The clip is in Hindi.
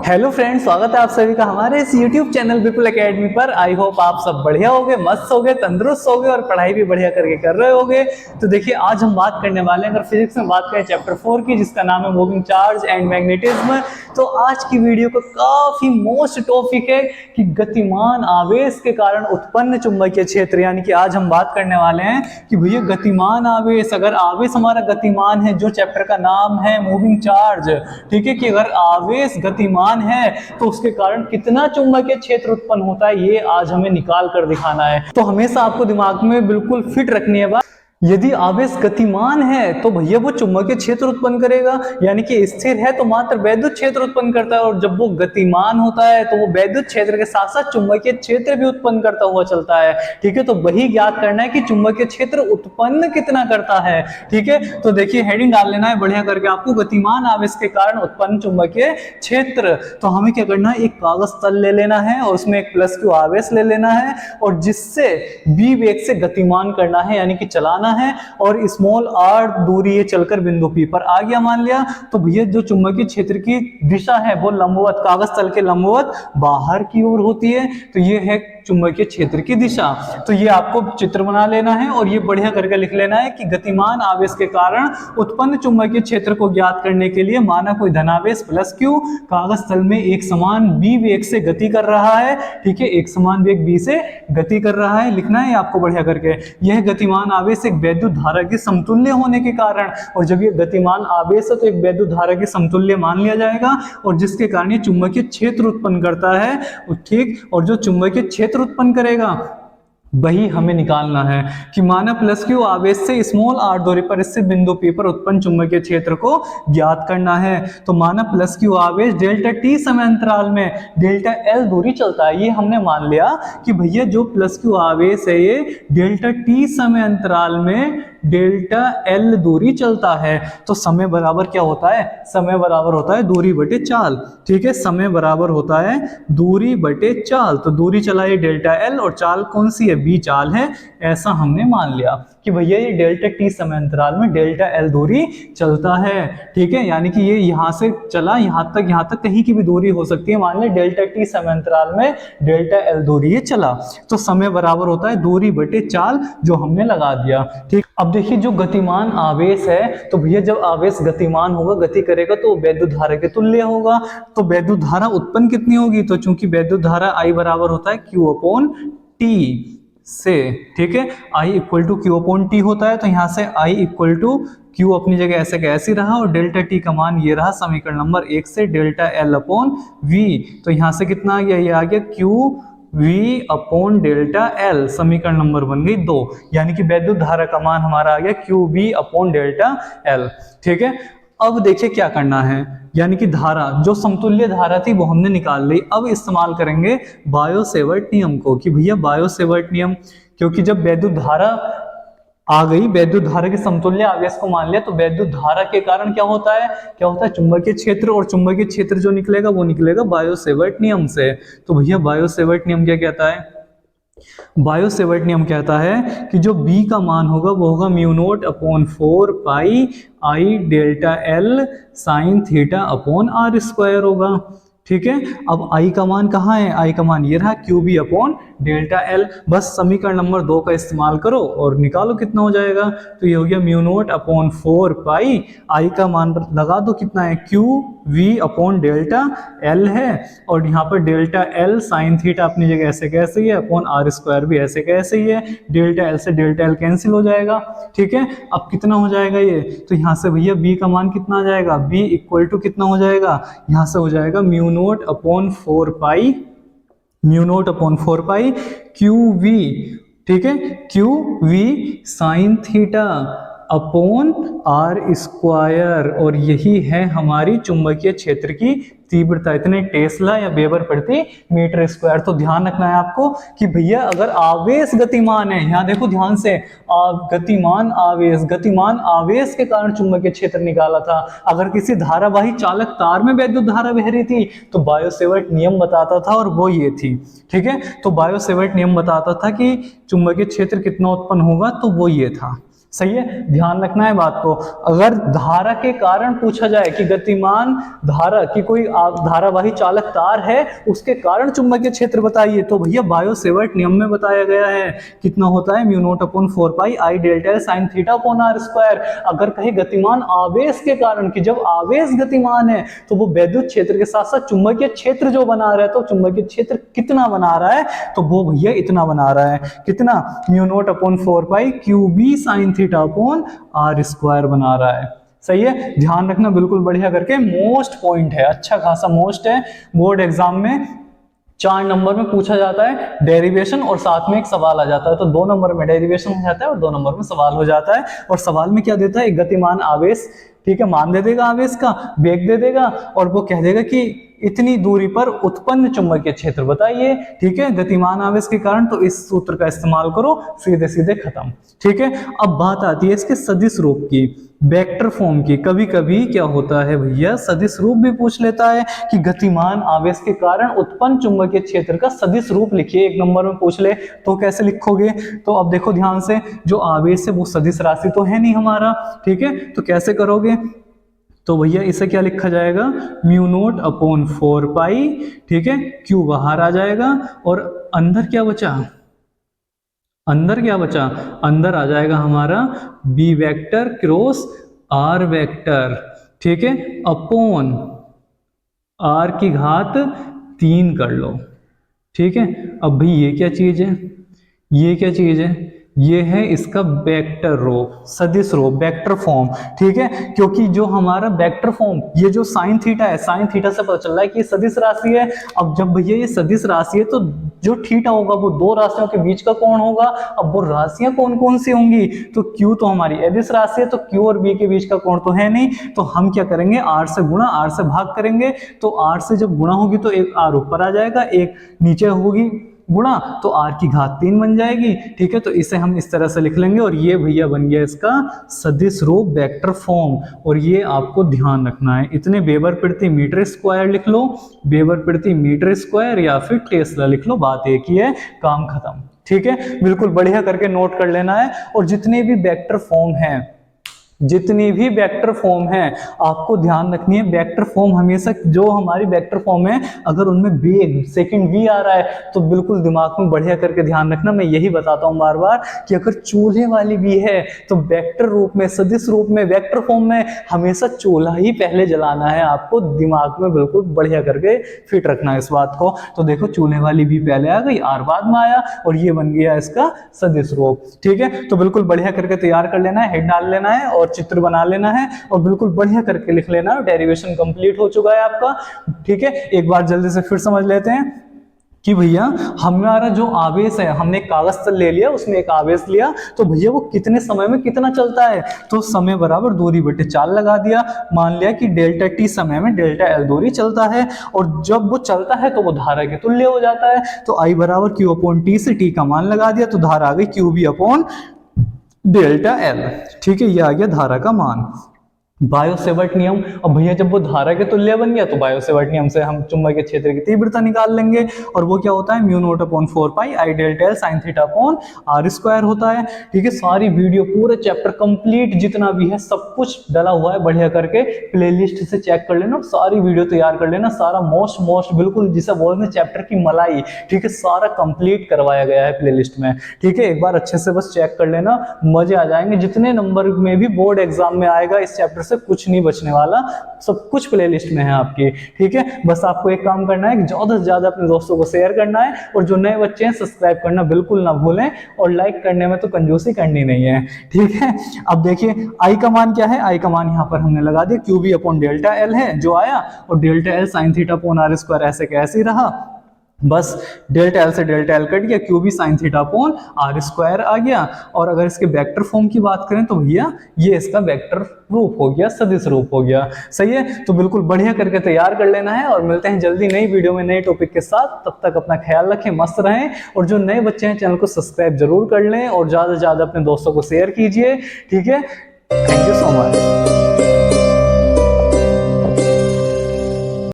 हेलो फ्रेंड्स, स्वागत है आप सभी का हमारे इस YouTube चैनल विपुल एकेडमी पर। आई होप आप सब बढ़िया होगे, मस्त होगे, तंदुरुस्त होगे और पढ़ाई भी बढ़िया करके कर रहे होगे। तो देखिए, आज हम बात करने वाले हैं, अगर फिजिक्स में बात करें चैप्टर 4 की, जिसका नाम है मूविंग चार्ज एंड मैग्नेटिज्म। तो आज की वीडियो का काफी मोस्ट टॉपिक है कि गतिमान आवेश के कारण उत्पन्न चुंबकीय क्षेत्र। यानी कि आज हम बात करने वाले हैं कि भैया गतिमान आवेश, अगर आवेश हमारा गतिमान है, जो चैप्टर का नाम है मूविंग चार्ज, ठीक है, कि अगर आवेश गतिमान है तो उसके कारण कितना चुंबकीय क्षेत्र उत्पन्न होता है, ये आज हमें निकाल कर दिखाना है। तो हमेशा आपको दिमाग में बिल्कुल फिट रखनी है बात, यदि आवेश गतिमान है तो भैया वो चुंबकीय क्षेत्र उत्पन्न करेगा, यानी कि स्थिर है तो मात्र वैद्युत क्षेत्र उत्पन्न करता है, और जब वो गतिमान होता है तो वो वैद्युत क्षेत्र के साथ साथ चुंबकीय क्षेत्र भी उत्पन्न करता हुआ चलता है। ठीक है, तो वही ज्ञात करना है कि चुंबकीय क्षेत्र उत्पन्न कितना करता है। ठीक है, तो देखिए हेडिंग डाल लेना है बढ़िया करके आपको, गतिमान आवेश के कारण उत्पन्न चुंबकीय क्षेत्र। तो हमें क्या करना है, एक कागज तल ले लेना है और उसमें एक प्लस क्यू आवेश ले लेना है, और जिससे बी वेग से गतिमान करना है, यानी कि चलाना है, और स्मॉल आर दूरी ये चलकर बिंदु पी पर आ गया मान लिया। तो भैया जो चुंबकीय क्षेत्र की दिशा है वो लंबवत, कागज तल के लंबवत बाहर की ओर होती है। तो ये है चुंबकीय क्षेत्र की दिशा। तो ये आपको चित्र बना लेना है और ये बढ़िया करके लिख लेना है कि गतिमान आवेश के कारण उत्पन्न चुंबकीय क्षेत्र को ज्ञात करने के लिए माना कोई धनावेश प्लस क्यू कागज तल में एक समान बी वेग से गति कर रहा है। ठीक है, एक समान वेग बी से गति कर रहा है, लिखना है आपको बढ़िया करके। यह गतिमान आवेश एक वैद्युत धारा के समतुल्य होने के कारण, और जब ये गतिमान आवेश है तो एक वैद्युत धारा के समतुल्य मान लिया जाएगा, और जिसके कारण ये चुंबकीय क्षेत्र उत्पन्न करता है। ठीक, और जो चुंबकीय क्षेत्र उत्पन्न करेगा वही हमें निकालना है कि माना प्लस क्यू आवेश से स्मॉल आर दूरी पर स्थित बिंदु पी पर उत्पन्न चुंबकीय क्षेत्र को ज्ञात करना है। तो माना प्लस क्यू आवेश डेल्टा टी समय अंतराल में डेल्टा एल दूरी चलता है। ये हमने मान लिया कि भैया जो प्लस क्यू आवेश है ये डेल्टा टी समय अंतराल में डेल्टा एल दूरी चलता है। तो समय बराबर क्या होता है, समय बराबर होता है दूरी बटे चाल। ठीक है, समय बराबर होता है दूरी बटे चाल। तो दूरी चला ये डेल्टा एल और चाल कौन सी है, बी चाल है। ऐसा हमने मान लिया कि भैया ये डेल्टा टी समय अंतराल में डेल्टा एल दूरी चलता है। ठीक है, यानी कि ये यहां से चला यहां तक कहीं की भी दूरी हो सकती है। मान ले डेल्टा टी समय अंतराल में डेल्टा एल दूरी ये चला, तो समय बराबर होता है दूरी बटे चाल, जो हमने लगा दिया। ठीक, अब देखिए जो गतिमान आवेश है, तो भैया जब आवेश गतिमान होगा, गति करेगा, तो वैद्युत धारा के तुल्य होगा। तो वैद्युत धारा उत्पन्न कितनी होगी, तो चूंकि वैद्युत धारा I बराबर होता है Q अपॉन टी से। ठीक है, I equal to Q upon T होता है, तो यहाँ से I इक्वल टू क्यू अपनी जगह ऐसे कैसे रहा, और डेल्टा टी का मान ये रहा समीकरण नंबर 1 से, डेल्टा एल अपॉन वी। तो यहाँ से कितना आ गया, ये आ गया Q V upon delta L, समीकरण नंबर बन गई 2। यानी कि वैद्युत धारा का मान हमारा आ गया Q V upon delta L. ठीक है, अब देखिए क्या करना है, यानी कि धारा जो समतुल्य धारा थी वो हमने निकाल ली। अब इस्तेमाल करेंगे बायो-सेवर्ट नियम को, कि भैया बायो-सेवर्ट नियम, क्योंकि जब वैद्युत धारा आ गई, वैद्युत धारा के समतुल्य आवेश को मान लिया, तो वैद्युत धारा के कारण क्या होता है चुंबकीय क्षेत्र, और चुंबकीय क्षेत्र जो निकलेगा वो निकलेगा बायो-सेवर्ट नियम से। तो भैया बायो-सेवर्ट नियम क्या कहता है, बायो-सेवर्ट नियम कहता है कि जो B का मान होगा वो होगा mu naught upon 4 pi I delta L sine theta upon R square होगा। ठीक है, अब I का मान कहाँ है, I का मान ये रहा Q B upon delta L. बस समीकरण नंबर 2 का इस्तेमाल करो और निकालो कितना हो जाएगा। तो ये हो गया mu naught upon 4 pi, I का मान लगा दो कितना है, Q V upon delta L है, और यहाँ पर डेल्टा एल साइन थीटा अपनी जगह ऐसे कैसे ही है, अपॉन आर स्क्वायर भी ऐसे कैसे ही है, डेल्टा एल से डेल्टा एल कैंसिल हो जाएगा। ठीक है, अब कितना हो जाएगा ये, तो यहाँ से भैया B का मान कितना आ जाएगा, B इक्वल टू कितना हो जाएगा, यहाँ से हो जाएगा mu naught upon 4 pi, mu naught upon 4 pi Q V. ठीक है, Q V sine theta upon R square, और यही है हमारी चुंबकीय क्षेत्र की तीव्रता, इतने टेस्ला या वेबर प्रति मीटर स्क्वायर। तो ध्यान रखना है आपको कि भैया अगर आवेश गतिमान है, यहाँ देखो ध्यान से, गतिमान आवेश के कारण चुंबकीय क्षेत्र निकाला था। अगर किसी धारावाही चालक तार में वैद्युत धारा बह रही थी तो बायो-सेवर्ट नियम बताता था, और वो ये थी। ठीक है, तो बायो-सेवर्ट नियम बताता था कि चुंबकीय क्षेत्र कितना उत्पन्न होगा, तो वो ये था। सही है, ध्यान रखना है बात को। अगर धारा के कारण पूछा जाए कि गतिमान धारा की कोई धारावाही चालक तार है, उसके कारण चुंबकीय क्षेत्र बताइए, तो भैया बायो-सेवर्ट नियम में बताया गया है कितना होता है, mu naught upon 4 pi I delta L sine theta upon R square. अगर कहे गतिमान आवेश के कारण, कि जब आवेश गतिमान है तो वो वैद्युत क्षेत्र के साथ साथ चुंबकीय क्षेत्र जो बना रहा है, तो चुंबकीय क्षेत्र कितना बना रहा है, तो वो भैया इतना बना रहा है, कितना, mu naught upon 4 pi Q B sine theta upon R square बना रहा है। सही है, ध्यान रखना बिल्कुल बढ़िया करके। मोस्ट पॉइंट है, अच्छा खासा मोस्ट है, बोर्ड एग्जाम में 4 नंबर में पूछा जाता है डेरिवेशन और साथ में एक सवाल आ जाता है, तो 2 नंबर में डेरिवेशन हो जाता है और 2 नंबर में सवाल हो जाता है। और सवाल में क्या देता है, एक गतिमान आवेश, ठीक है, मान दे देगा आवेश का, वेग दे देगा और वो कह देगा कि इतनी दूरी पर उत्पन्न चुंबकीय क्षेत्र बताइए, ठीक है, गतिमान आवेश के कारण, तो इस सूत्र का इस्तेमाल करो, सीधे सीधे खत्म। ठीक है, अब बात आती है इसके सदिश रूप की, वेक्टर फॉर्म की। कभी कभी क्या होता है भैया, सदिश रूप भी पूछ लेता है कि गतिमान आवेश के कारण उत्पन्न चुंबकीय क्षेत्र का सदिश रूप लिखिए, 1 नंबर में पूछ ले तो कैसे लिखोगे। तो अब देखो ध्यान से, जो आवेश है वो सदिश राशि तो है नहीं हमारा, ठीक है, तो कैसे करोगे, तो भैया इसे क्या लिखा जाएगा, म्यू नोट अपॉन 4 पाई, ठीक है, क्यू बाहर आ जाएगा और अंदर क्या बचा, अंदर क्या बचा, अंदर आ जाएगा हमारा B vector cross R vector, ठीक है, अपॉन आर की घात 3 कर लो। ठीक है, अब भाई ये क्या चीज है, ये क्या चीज है, ये है इसका वेक्टर रूप, सदिश रूप, वेक्टर फॉर्म। ठीक है, क्योंकि जो हमारा वेक्टर फॉर्म, ये जो साइन थीटा है, साइन थीटा से पता चल रहा है कि ये सदिश राशि है। अब जब भैया ये सदिश राशि है तो जो थीटा होगा वो 2 राशियों के बीच का कोण होगा। अब वो राशियां कौन कौन सी होंगी, तो क्यू तो हमारी अदिश राशि है, तो क्यू और बी के बीच का कोण तो है नहीं, तो हम क्या करेंगे, आर से गुणा, आर से भाग करेंगे। तो आर से जब गुणा होगी तो एक आर ऊपर आ जाएगा, एक नीचे होगी गुणा, तो आर की घात 3 बन जाएगी। ठीक है, तो इसे हम इस तरह से लिख लेंगे और ये भैया बन गया इसका सदिश रूप वेक्टर फॉर्म। और ये आपको ध्यान रखना है, इतने वेबर प्रति मीटर स्क्वायर लिख लो, वेबर प्रति मीटर स्क्वायर या फिर टेस्ला लिख लो, बात एक ही है, काम खत्म। ठीक है, बिल्कुल बढ़िया करके नोट कर लेना है। और जितने भी वेक्टर फॉर्म हैं, जितनी भी वेक्टर फॉर्म है आपको ध्यान रखनी है, वेक्टर फॉर्म हमेशा, जो हमारी वेक्टर फॉर्म है अगर उनमें वेग सेकंड वी आ रहा है तो बिल्कुल दिमाग में बढ़िया करके ध्यान रखना। मैं यही बताता हूं बार बार कि अगर चूल्हे वाली वी है तो वेक्टर रूप में, सदिश रूप में, वेक्टर फॉर्म में हमेशा चूल्हा ही पहले जलाना है, आपको दिमाग में बिल्कुल बढ़िया करके फिट रखना है इस बात को। तो देखो चूल्हे वाली वी पहले आ गई, आर बाद में आया और ये बन गया इसका सदिश रूप। ठीक है, तो बिल्कुल बढ़िया करके तैयार कर लेना है, हेड डाल लेना है और चित्र बना लेना है और बिल्कुल बढ़िया करके लिख लेना है। डेरिवेशन कंप्लीट हो चुका है आपका। ठीक है, एक बार जल्दी से फिर समझ लेते हैं कि भैया हमारा जो आवेश है, हमने एक कागज तल ले लिया, उसमें एक आवेश लिया, तो भैया वो कितने समय में कितना चलता है, तो समय बराबर दूरी बटे 4 लगा दिया। मान लिया कि डेल्टा टी समय में डेल्टा एल दूरी चलता है और जब वो चलता है तो वो धारा के तुल्य हो जाता है। तो आई बराबर क्यू अपॉन टी से टी का मान लगा दिया, तो धारा आ गई Q B upon delta L. ठीक है, ये आ गया धारा का मान। बायो-सेवर्ट नियम, अब भैया जब वो धारा के तुल्य बन गया तो बायो-सेवर्ट नियम से हम चुंबकीय क्षेत्र की तीव्रता निकाल लेंगे और वो क्या होता है, mu naught upon 4 pi I delta L sine theta upon R square होता है। ठीक है, सारी वीडियो पूरे चैप्टर कंप्लीट जितना भी है सब कुछ डला हुआ है, बढ़िया करके प्लेलिस्ट से चेक कर लेना और सारी वीडियो तैयार कर लेना। सारा मोस्ट बिल्कुल जिसे बोलते हैं चैप्टर की मलाई, ठीक है, सारा कंप्लीट करवाया गया है प्लेलिस्ट में। ठीक है, एक बार अच्छे से बस चेक कर लेना, मजे आ जाएंगे। जितने नंबर में भी बोर्ड एग्जाम में आएगा इस चैप्टर से कुछ नहीं बचने वाला, सब कुछ प्लेलिस्ट में है आपकी। ठीक है, बस आपको एक काम करना है कि ज्यादा से ज्यादा अपने दोस्तों को शेयर करना है और जो नए बच्चे हैं सब्सक्राइब करना बिल्कुल ना भूलें और लाइक करने में तो कंजूसी करनी नहीं है। ठीक है, अब देखिए आई का मान क्या है, आई का मान यहाँ पर हमने लगा दिया, Q B upon delta L है जो आया और delta L sine theta upon R square ऐसे कैसे ही रहा, बस डेल्टा एल से डेल्टा एल कट गया, Q B sine theta upon R square आ गया। और अगर इसके वेक्टर फॉर्म की बात करें तो भैया ये इसका वेक्टर रूप हो गया, सदिश रूप हो गया। सही है, तो बिल्कुल बढ़िया करके तैयार कर लेना है और मिलते हैं जल्दी नई वीडियो में नए टॉपिक के साथ। तब तक अपना ख्याल रखें, मस्त रहें और जो नए बच्चे हैं चैनल को सब्सक्राइब जरूर कर लें और ज्यादा से ज्यादा अपने दोस्तों को शेयर कीजिए। ठीक है, थैंक यू सो मच।